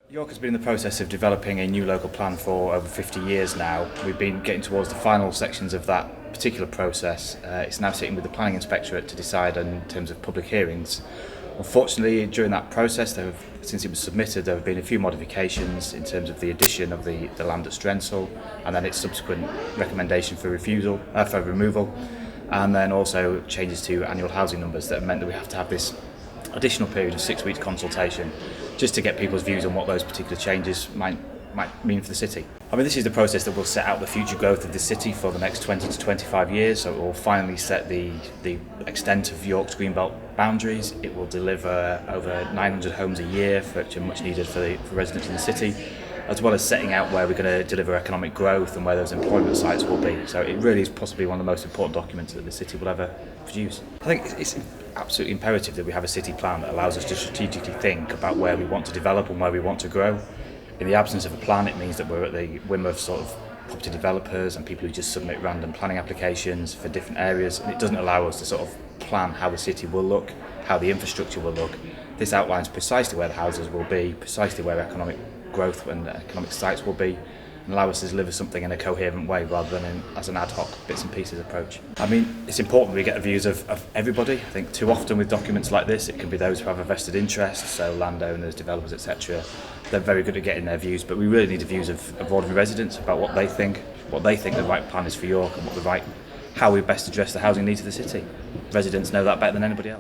York has been in the process of developing a new local plan for over 50 years now. We've been getting towards the final sections of that particular process. It's now sitting with the Planning Inspectorate to decide in terms of public hearings. Unfortunately, during that process, since it was submitted, there have been a few modifications in terms of the addition of the land at Strensall and then its subsequent recommendation for removal, and then also changes to annual housing numbers that have meant that we have to have this additional period of 6 weeks consultation just to get people's views on what those particular changes might mean for the city. I mean, this is the process that will set out the future growth of the city for the next 20 to 25 years, so it will finally set the extent of York's Greenbelt boundaries. It will deliver over 900 homes a year, which are much needed for residents in the city, as well as setting out where we're going to deliver economic growth and where those employment sites will be. So it really is possibly one of the most important documents that the city will ever produce. I think it's absolutely imperative that we have a city plan that allows us to strategically think about where we want to develop and where we want to grow. In the absence of a plan, it means that we're at the whim of sort of property developers and people who just submit random planning applications for different areas, and it doesn't allow us to sort of plan how the city will look, how the infrastructure will look. This outlines precisely where the houses will be, precisely where economic growth and economic sites will be, and allow us to deliver something in a coherent way rather than as an ad hoc bits and pieces approach. I mean, it's important we get the views of everybody. I think too often with documents like this, it can be those who have a vested interest, so landowners, developers, etc. They're very good at getting their views, but we really need the views of ordinary residents about what they think the right plan is for York and how we best address the housing needs of the city. Residents know that better than anybody else.